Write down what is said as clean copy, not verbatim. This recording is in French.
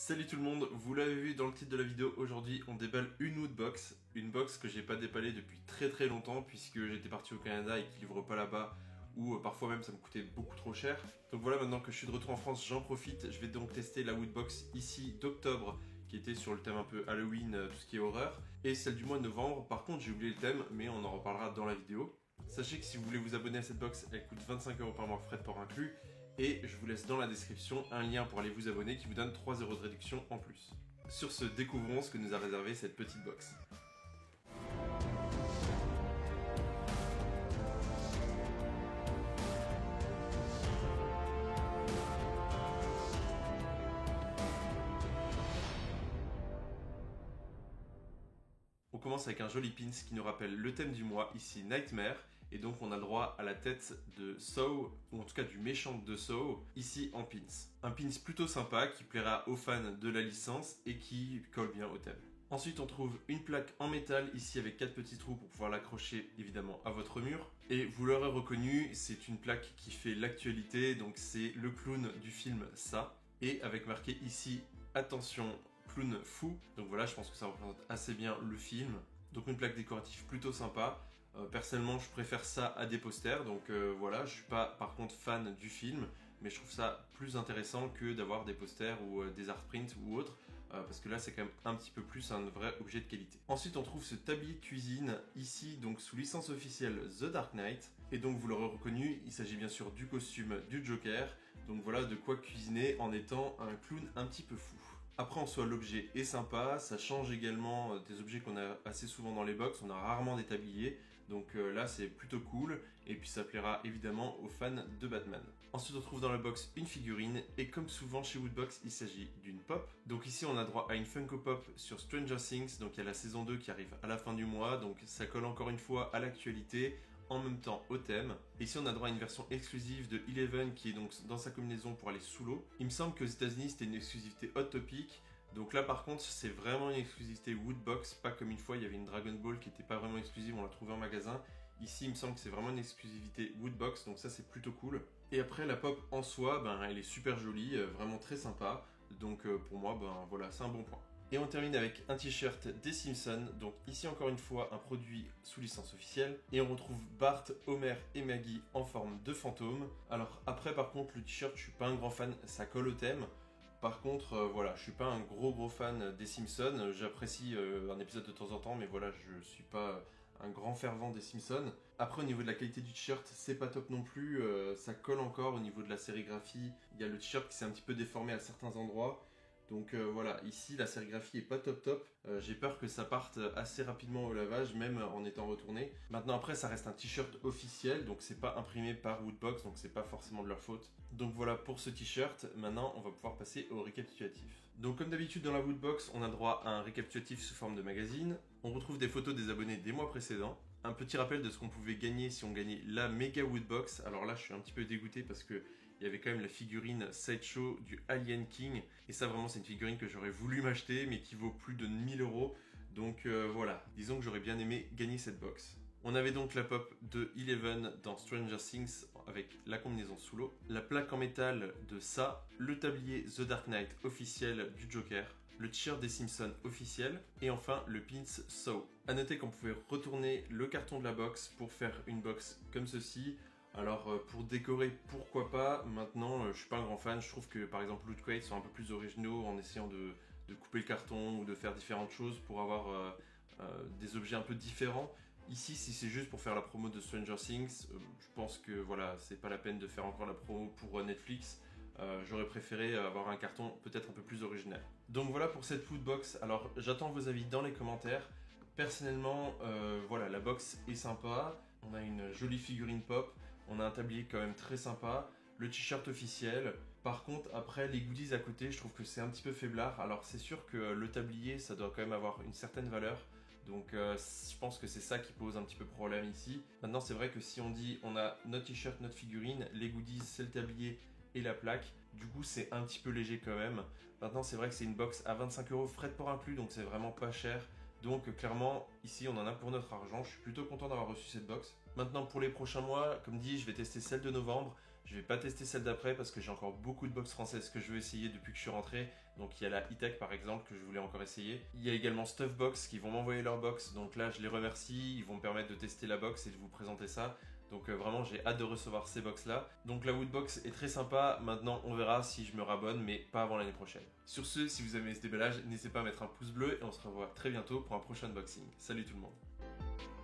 Salut tout le monde, vous l'avez vu dans le titre de la vidéo, aujourd'hui on déballe une woodbox. Une box que j'ai pas déballée depuis très longtemps puisque j'étais parti au Canada et qu'ils livrent pas là-bas ou parfois même ça me coûtait beaucoup trop cher. Donc voilà, maintenant que je suis de retour en France, j'en profite. Je vais donc tester la woodbox ici d'octobre qui était sur le thème un peu Halloween, tout ce qui est horreur, et celle du mois de novembre. Par contre j'ai oublié le thème mais on en reparlera dans la vidéo. Sachez que si vous voulez vous abonner à cette box, elle coûte 25€ par mois, frais de port inclus. Et je vous laisse dans la description un lien pour aller vous abonner qui vous donne 3€ de réduction en plus. Sur ce, découvrons ce que nous a réservé cette petite box. On commence avec un joli pins qui nous rappelle le thème du mois, ici Nightmare. Et donc on a le droit à la tête de Saw, ou en tout cas du méchant de Saw, ici en pins. Un pins plutôt sympa qui plaira aux fans de la licence et qui colle bien au thème. Ensuite on trouve une plaque en métal ici avec 4 petits trous pour pouvoir l'accrocher évidemment à votre mur. Et vous l'aurez reconnu, c'est une plaque qui fait l'actualité, donc c'est le clown du film Ça. Et avec marqué ici, attention, clown fou. Donc voilà, je pense que ça représente assez bien le film. Donc une plaque décorative plutôt sympa. Personnellement, je préfère ça à des posters, donc voilà, je suis pas par contre fan du film, mais je trouve ça plus intéressant que d'avoir des posters ou des art prints ou autres, parce que là c'est quand même un petit peu plus un vrai objet de qualité. Ensuite on trouve ce tablier de cuisine ici, donc sous licence officielle The Dark Knight, et donc vous l'aurez reconnu, il s'agit bien sûr du costume du Joker, donc voilà de quoi cuisiner en étant un clown un petit peu fou. Après en soi l'objet est sympa, ça change également des objets qu'on a assez souvent dans les box, on a rarement des tabliers, donc là c'est plutôt cool, et puis ça plaira évidemment aux fans de Batman. Ensuite on trouve dans la box une figurine, et comme souvent chez Woodbox il s'agit d'une pop. Donc ici on a droit à une Funko Pop sur Stranger Things, donc il y a la saison 2 qui arrive à la fin du mois, donc ça colle encore une fois à l'actualité, en même temps au thème. Ici on a droit à une version exclusive de Eleven qui est donc dans sa combinaison pour aller sous l'eau. Il me semble qu'aux États-Unis c'était une exclusivité Hot Topic. Donc là par contre c'est vraiment une exclusivité Woodbox, pas comme une fois il y avait une Dragon Ball qui n'était pas vraiment exclusive, on l'a trouvée en magasin. Ici il me semble que c'est vraiment une exclusivité Woodbox, donc ça c'est plutôt cool. Et après la pop en soi, elle est super jolie, vraiment très sympa. Donc pour moi voilà, c'est un bon point. Et on termine avec un t-shirt des Simpsons, donc ici encore une fois un produit sous licence officielle. Et on retrouve Bart, Homer et Maggie en forme de fantôme. Alors après par contre le t-shirt je suis pas un grand fan, ça colle au thème. Par contre voilà, je suis pas un gros fan des Simpsons, j'apprécie un épisode de temps en temps mais voilà, je suis pas un grand fervent des Simpsons. Après au niveau de la qualité du t-shirt, c'est pas top non plus, ça colle encore au niveau de la sérigraphie. Il y a le t-shirt qui s'est un petit peu déformé à certains endroits. Donc voilà, ici la sérigraphie est pas top. J'ai peur que ça parte assez rapidement au lavage, même en étant retourné. Maintenant après ça reste un t-shirt officiel, donc c'est pas imprimé par Woodbox, donc c'est pas forcément de leur faute. Donc voilà pour ce t-shirt, maintenant on va pouvoir passer au récapitulatif. Donc comme d'habitude dans la Woodbox, on a droit à un récapitulatif sous forme de magazine. On retrouve des photos des abonnés des mois précédents. Un petit rappel de ce qu'on pouvait gagner si on gagnait la méga Woodbox. Alors là je suis un petit peu dégoûté parce que il y avait quand même la figurine Sideshow du Alien King. Et ça vraiment c'est une figurine que j'aurais voulu m'acheter mais qui vaut plus de 1000€. Donc voilà, disons que j'aurais bien aimé gagner cette box. On avait donc la pop de Eleven dans Stranger Things avec la combinaison sous l'eau, la plaque en métal de Ça, le tablier The Dark Knight officiel du Joker, le t-shirt des Simpsons officiel et enfin le pins Saw. A noter qu'on pouvait retourner le carton de la box pour faire une box comme ceci. Alors pour décorer pourquoi pas, maintenant je suis pas un grand fan, je trouve que par exemple Loot Crate sont un peu plus originaux en essayant de couper le carton ou de faire différentes choses pour avoir des objets un peu différents. Ici si c'est juste pour faire la promo de Stranger Things, je pense que voilà, c'est pas la peine de faire encore la promo pour Netflix. J'aurais préféré avoir un carton peut-être un peu plus original. Donc voilà pour cette Woodbox, alors j'attends vos avis dans les commentaires. Personnellement, voilà, la box est sympa, on a une jolie figurine pop, on a un tablier quand même très sympa, le t-shirt officiel. Par contre, après les goodies à côté, je trouve que c'est un petit peu faiblard. Alors c'est sûr que le tablier, ça doit quand même avoir une certaine valeur. Donc je pense que c'est ça qui pose un petit peu problème ici. Maintenant c'est vrai que si on dit on a notre t-shirt, notre figurine, les goodies c'est le tablier et la plaque, du coup c'est un petit peu léger quand même. Maintenant c'est vrai que c'est une box à 25€, frais de port inclus, donc c'est vraiment pas cher. Donc clairement, ici on en a pour notre argent, je suis plutôt content d'avoir reçu cette box. Maintenant pour les prochains mois, comme dit, je vais tester celle de novembre. Je vais pas tester celle d'après parce que j'ai encore beaucoup de box françaises que je veux essayer depuis que je suis rentré. Donc il y a la E-Tech par exemple que je voulais encore essayer. Il y a également Stuffbox qui vont m'envoyer leur box. Donc là je les remercie, ils vont me permettre de tester la box et de vous présenter ça. Donc vraiment j'ai hâte de recevoir ces box là. Donc la Woodbox est très sympa, maintenant on verra si je me rabonne mais pas avant l'année prochaine. Sur ce, si vous aimez ce déballage, n'hésitez pas à mettre un pouce bleu et on se revoit très bientôt pour un prochain unboxing. Salut tout le monde.